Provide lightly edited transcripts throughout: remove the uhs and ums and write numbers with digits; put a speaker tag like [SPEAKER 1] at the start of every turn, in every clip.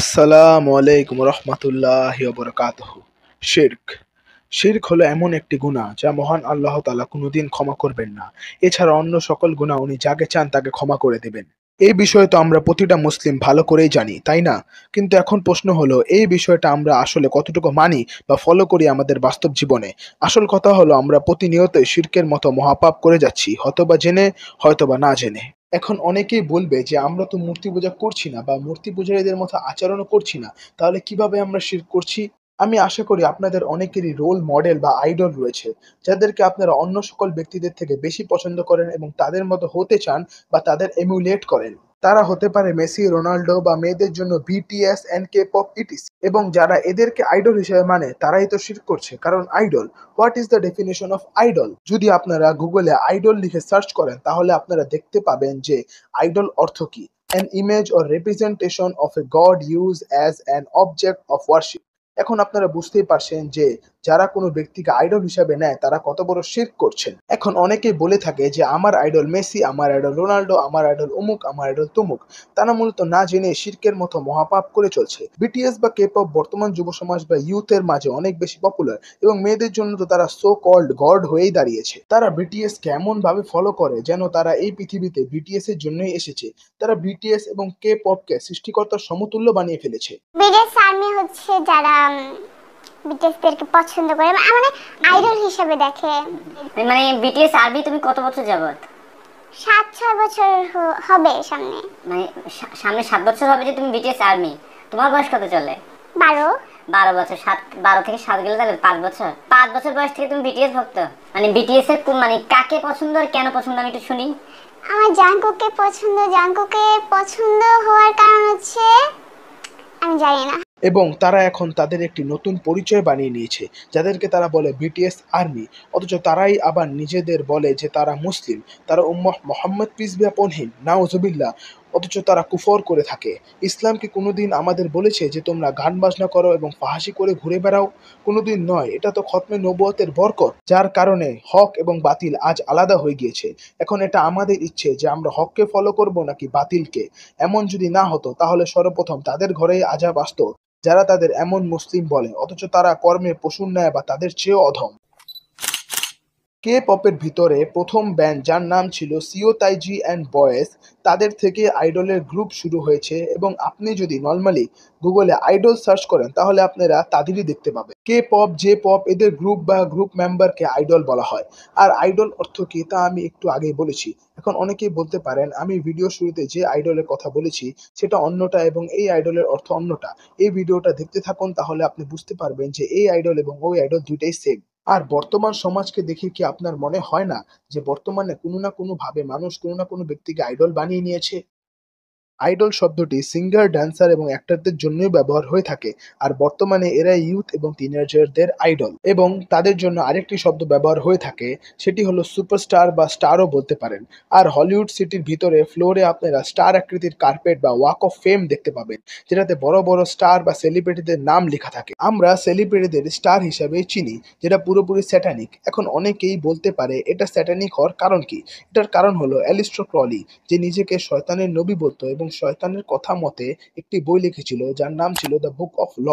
[SPEAKER 1] আসসালামু আলাইকুম রহমতুল্লাহি ওয়া বারাকাতুহু। শিরক শিরক হলো এমন একটি গুনাহ যা মহান আল্লাহ তাআলা কোনোদিন ক্ষমা করবেন না। এছাড়া অন্য সকল গুনাহ উনি যাকে চান তাকে ক্ষমা করে দেবেন। এই বিষয়ে তো আমরা প্রতিটা মুসলিম ভালো করেই জানি, তাই না? কিন্তু এখন প্রশ্ন হলো, এই বিষয়টা আমরা আসলে কতটুকু মানি বা ফলো করি আমাদের বাস্তব জীবনে? আসল কথা হলো, আমরা প্রতিনিয়তই শিরকের মতো মহাপাপ করে যাচ্ছি, হয়তোবা জেনে হয়তোবা না জেনে। এখন অনেকেই বলবে যে আমরা তো মূর্তি পূজা করছি না বা মূর্তি পূজারীদের মতো আচরণও করছি না, তাহলে কিভাবে আমরা শিরক করছি? আমি আশা করি আপনাদের অনেকেরই রোল মডেল বা আইডল রয়েছে, যাদেরকে আপনারা অন্য সকল ব্যক্তিদের থেকে বেশি পছন্দ করেন এবং তাদের মতো হতে চান বা তাদের এমুলেট করেন। তারা হতে পারে মেসি, রোনাল্ডো বা মেয়েদের জন্য বিটিএস এন্ড কে পপ ইটিস। এবং যারা এদেরকে আইডল হিসেবে মানে তারাই তো শিরক করছে, কারণ idol, what is the definition of idol? যদি আপনারা গুগলে আইডল লিখে সার্চ করেন তাহলে আপনারা দেখতে পাবেন যে আইডল অর্থ কি: an image or representation of a god used as an object of worship. এখন আপনারা বুঝতেই পারছেন যে যারা কোনো ব্যক্তিকে আইডল হিসাবে নেয় তারা কত বড় শিরক করছেন। এখন অনেকেই বলে থাকে যে আমার আইডল মেসি, আমার আইডল রোনাল্ডো, আমার আইডল অমুক, আমার আইডল তমুক। তারা মূলত না জেনে শিরকের মতো মহাপাপ করে চলছে। বিটিএস বা কে-পপ বর্তমান যুব সমাজ বা ইউথের মাঝে অনেক বেশি পপুলার, এবং মেয়েদের জন্য তো তারা সো কল্ড গড হয়েই দাঁড়িয়েছে। তারা বিটিএস কে এমন ভাবে ফলো করে যেন তারা এই পৃথিবীতে বিটিএস এর জন্যই এসেছে। তারা বিটিএস এবং কে-পপ কে সৃষ্টিকর্তার সমতুল্য বানিয়ে ফেলেছে।
[SPEAKER 2] বিটিএস আর্মি হচ্ছে যারা বিটিএস দেরকে পছন্দ করে, মানে আইডল হিসেবে দেখে।
[SPEAKER 3] মানে বিটিএস আরবি তুমি কত বছর যাবত?
[SPEAKER 2] 7-6 বছর হবে সামনে।
[SPEAKER 3] মানে সামনে 7 বছর হবে যে তুমি বিটিএস আর্মি। তোমার বয়স কত চলে?
[SPEAKER 2] 12।
[SPEAKER 3] 12 বছর। 12 থেকে 7 গেলে তাহলে 5 বছর। 5 বছর বয়স থেকে তুমি বিটিএস ভক্ত। মানে বিটিএস এর মানে কাকে পছন্দ আর কেন পছন্দ আমি একটু শুনি।
[SPEAKER 2] আমার জাঙ্কুককে পছন্দ। জাঙ্কুককে পছন্দ হওয়ার কারণ হচ্ছে আমি জানি না।
[SPEAKER 1] এবং তারা এখন তাদের একটি নতুন পরিচয় বানিয়ে নিয়েছে, যাদেরকে তারা বলে বিটিএস আর্মি। অথচ তারাই আবার নিজেদের বলে যে তারা মুসলিম, তারা উম্মাহ মোহাম্মদ পিস বি আপন হিম, নাউজুবিল্লাহ। অথচ তারা কুফর করে থাকে। ইসলাম কি কোনোদিন আমাদের বলেছে যে তোমরা গান বাজনা করো এবং ফাহাসি করে ঘুরে বেড়াও? কোনোদিন নয়। এটা তো খতমে নবুয়তের বরকত, যার কারণে হক এবং বাতিল আজ আলাদা হয়ে গিয়েছে। এখন এটা আমাদের ইচ্ছে যে আমরা হককে ফলো করব নাকি বাতিলকে। এমন যদি না হতো তাহলে সর্বপ্রথম তাদের ঘরেই আযাব আসতো, যারা তাদের এমন মুসলিম বলে, অথচ তারা কর্মে পশুর ন্যায় বা তাদের চেয়েও অধম। কে পপের ভিতরে প্রথম ব্যান্ড যার নাম ছিল সিও তাইজি অ্যান্ড বয়েজ, তাদের থেকে আইডলের গ্রুপ শুরু হয়েছে। এবং আপনি যদি নর্মালি গুগলে আইডল সার্চ করেন তাহলে আপনারা তাদেরই দেখতে পাবেন। কে পপ, জে পপ, এদের গ্রুপ বা গ্রুপ মেম্বারকে আইডল বলা হয়। আর আইডল অর্থ কি তা আমি একটু আগেই বলেছি। এখন অনেকেই বলতে পারেন আমি ভিডিও শুরুতে যে আইডলের কথা বলেছি সেটা অন্যটা এবং এই আইডলের অর্থ অন্যটা। এই ভিডিওটা দেখতে থাকুন, তাহলে আপনি বুঝতে পারবেন যে এই আইডল এবং ওই আইডল দুইটাই সেম। আর বর্তমান সমাজকে দেখে কি আপনার মনে হয় না যে বর্তমানে কোনো না কোনো ভাবে মানুষ কোনো না কোনো ব্যক্তিকে আইডল বানিয়ে নিয়েছে? আইডল শব্দটি সিঙ্গার, ড্যান্সার এবং অ্যাক্টরদের জন্যই ব্যবহার হয়ে থাকে। আর বর্তমানে এরা ইউথ এবং টিনেজারদের আইডল। এবং তাদের জন্য আরেকটি শব্দ ব্যবহার হয়ে থাকে, সেটি হলো সুপারস্টার বা স্টারও বলতে পারেন। আর হলিউড সিটির ভিতরে ফ্লোরে আপনারা স্টার আকৃতির কার্পেট বা ওয়াক অফ ফেম দেখতে পাবেন, যেটাতে বড় বড় স্টার বা সেলিব্রিটিদের নাম লেখা থাকে। আমরা সেলিব্রিটিদের স্টার হিসাবে চিনি, যেটা পুরোপুরি স্যাটানিক। এখন অনেকেই বলতে পারে এটা স্যাটানিক হওয়ার কারণ কি? এটার কারণ হলো অ্যালিস্টার ক্রলি, যে নিজেকে শয়তানের নবী বলতো এবং শয়তানের কথা মতে একটি বই লিখেছিল যার নাম ছিল দ্য বুক অফ ল।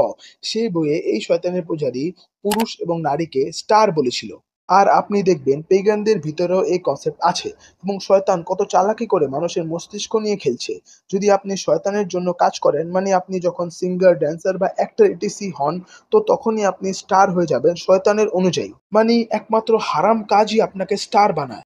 [SPEAKER 1] সেই বইয়ে এই শয়তানের পূজারী পুরুষ এবং নারীকে স্টার বলেছিল। আর আপনি দেখবেন পেগানদের ভিতরেও এই কনসেপ্ট আছে। এবং শয়তান কত চালাকি করে মানুষের মস্তিষ্ক নিয়ে খেলছে। যদি আপনি শয়তানের জন্য কাজ করেন, মানে আপনি যখন সিঙ্গার, ড্যান্সার বা অ্যাক্টর ইটিসি হন, তো তখনই আপনি স্টার হয়ে যাবেন শয়তানের অনুযায়ী। মানে একমাত্র হারাম কাজই আপনাকে স্টার বানায়।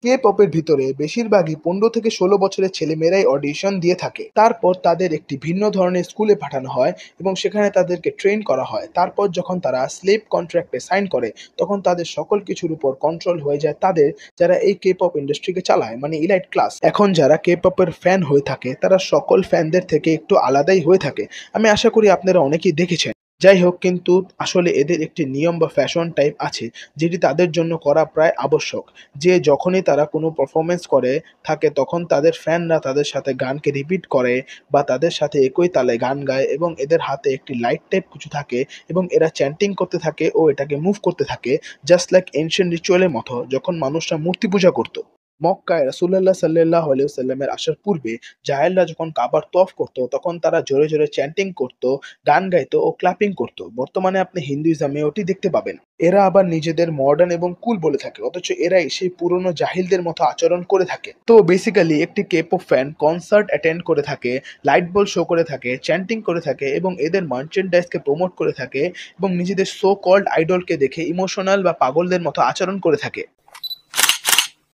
[SPEAKER 1] কে পপের ভিতরে বেশিরভাগই 15 থেকে 16 বছরের ছেলেমেয়েরাই অডিশন দিয়ে থাকে। তারপর তাদের একটি ভিন্ন ধরনের স্কুলে পাঠানো হয় এবং সেখানে তাদেরকে ট্রেন করা হয়। তারপর যখন তারা স্লেভ কন্ট্রাক্টে সাইন করে, তখন তাদের সকল কিছুর উপর কন্ট্রোল হয়ে যায় তাদের, যারা এই কে পপ ইন্ডাস্ট্রিকে চালায়, মানে ইলাইট ক্লাস। এখন যারা কে পপের ফ্যান হয়ে থাকে তারা সকল ফ্যানদের থেকে একটু আলাদাই হয়ে থাকে। আমি আশা করি আপনারা অনেকেই দেখেছেন। যাই হোক, কিন্তু আসলে এদের একটি নিয়ম বা ফ্যাশন টাইপ আছে, যেটি তাদের জন্য করা প্রায় আবশ্যক। যে যখনই তারা কোনো পারফরমেন্স করে থাকে তখন তাদের ফ্যানরা তাদের সাথে গানকে রিপিট করে বা তাদের সাথে একই তালে গান গায়, এবং এদের হাতে একটি লাইট টাইপ কিছু থাকে এবং এরা চ্যান্টিং করতে থাকে ও এটাকে মুভ করতে থাকে, জাস্ট লাইক এনশিয়েন্ট রিচুয়ালের মতো যখন মানুষরা মূর্তি পূজা করতো। মক্কায় রাসূলুল্লাহ সাল্লাল্লাহু আলাইহি ওয়াসাল্লামের আসার পূর্বে জাহেলরা যখন কাবার তওয়াফ করত তখন তারা জোরে জোরে চ্যান্টিং করত, গান গাইতো ও ক্ল্যাপিং করত। বর্তমানে আপনি হিন্দুইজমে ওটি দেখতে পাবেন। এরা আবার নিজেদের মডার্ন এবং কুল বলে থাকে, অথচ এরাই সেই পুরনো জাহিলদের মতো আচরণ করে থাকে। তো বেসিক্যালি একটি কে-পপ ফ্যান কনসার্ট অ্যাটেন্ড করে থাকে, লাইট বল শো করে থাকে, চ্যান্টিং করে থাকে এবং এদের মার্চেন্ডাইজকে প্রমোট করে থাকে এবং নিজেদের সো কল্ড আইডলকে দেখে ইমোশনাল বা পাগলদের মতো আচরণ করে থাকে।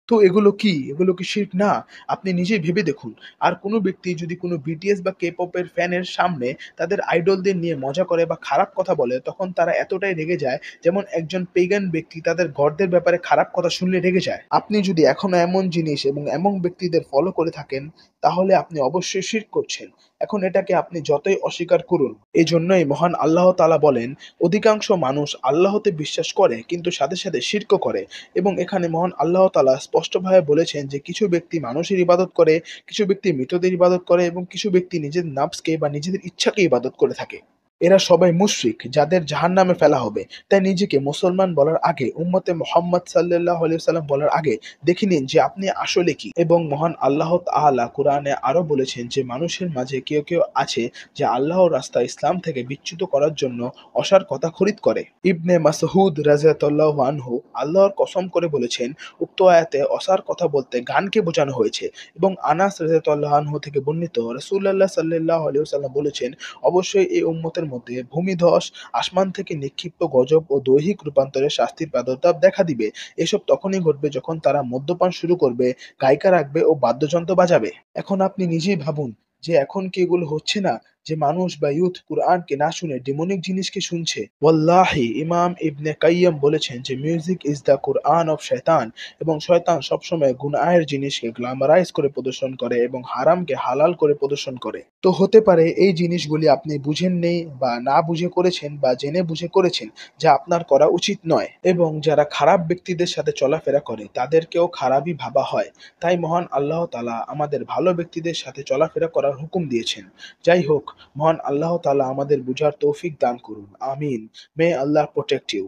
[SPEAKER 1] তো এগুলো কি? এগুলো কি শিরক না? আপনি নিজেই ভেবে দেখুন। আর কোনো ব্যক্তি যদি কোনো বিটিএস বা কে-পপ এর ফ্যানের সামনে তাদের আইডলদের নিয়ে মজা করে বা খারাপ কথা বলে, তখন তারা এতটাই রেগে যায় যেমন একজন পেগান ব্যক্তি তাদের গডদের ব্যাপারে খারাপ কথা শুনলে রেগে যায়। আপনি যদি এখনো এমন জিনিস এবং এমন ব্যক্তিদের ফলো করে থাকেন, তাহলে আপনি অবশ্যই শিরক করছেন। এখন এটাকে আপনি যতই অস্বীকার করুন। এজন্যই মহান আল্লাহ তাআলা বলেন, অধিকাংশ মানুষ আল্লাহতে বিশ্বাস করে কিন্তু সাথে সাথে শিরকও করে। এবং এখানে মহান আল্লাহ তাআলা স্পষ্টভাবে বলেছেন যে কিছু ব্যক্তি মানুষের ইবাদত করে, কিছু ব্যক্তি মৃতদের ইবাদত করে এবং কিছু ব্যক্তি নিজের নাফসকে বা নিজেদের ইচ্ছাকে ইবাদত করে থাকে। এরা সবাই মুশরিক যাদের জাহান্নামে ফেলা হবে। তাই নিজেকে মুসলমান বলার আগে, উম্মতে মুহাম্মদ সাল্লাল্লাহু আলাইহি ওয়াসাল্লাম বলার আগে দেখে নিন যে আপনি আসলে কি। এবং মহান আল্লাহ তাআলা কুরআনে আরো বলেছেন যে মানুষের মাঝে কেউ কেউ আছে যে আল্লাহর রাস্তা ইসলাম থেকে বিচ্যুত করার জন্য অসার কথা খরিদ করে। ইবনে মাসউদ রাযিয়াল্লাহু আনহু আল্লাহর কসম করে বলেছেন, উক্ত আয়াতে অসার কথা বলতে গানকে বোঝানো হয়েছে। এবং আনাস রাযিয়াল্লাহু আনহু থেকে বর্ণিত, রাসূলুল্লাহ সাল্লাল্লাহু আলাইহি ওয়াসাল্লাম বলেছেন, অবশ্যই এই উম্মতের মধ্যে ভূমিধস, আসমান থেকে নিক্ষিপ্ত গজব ও দৈহিক রূপান্তরের শাস্তির প্রাদুর্ভাব দেখা দিবে। এসব তখনই ঘটবে যখন তারা মদ্যপান শুরু করবে, গায়িকা রাখবে ও বাদ্যযন্ত্র বাজাবে। এখন আপনি নিজেই ভাবুন যে এখন কি এগুলো হচ্ছে না? যে মানুষ বা ইউথ কুরআনকে না শুনে ডেমনিক জিনিসকে শুনছে। ওয়াল্লাহি ইমাম ইবনে কাইয়্যিম বলেছেন যে music is the Quran of শয়তান। এবং শয়তান সবসময় গুনাহের জিনিসকে গ্ল্যামারাইজ করে প্রদর্শন করে এবং হারামকে হালাল করে প্রদর্শন করে। তো হতে পারে এই জিনিসগুলি আপনি বুঝেন নেই বা না বুঝে করেছেন বা জেনে বুঝে করেছেন, যা আপনার করা উচিত নয়। এবং যারা খারাপ ব্যক্তিদের সাথে চলাফেরা করে তাদেরকেও খারাপই ভাবা হয়। তাই মহান আল্লাহ তাআলা আমাদের ভালো ব্যক্তিদের সাথে চলাফেরা করার হুকুম দিয়েছেন। যাই হোক, মহান আল্লাহ তাআলা আমাদের বুঝার তৌফিক দান করুন। আমিন। মে আল্লাহ প্রোটেক্ট ইউ।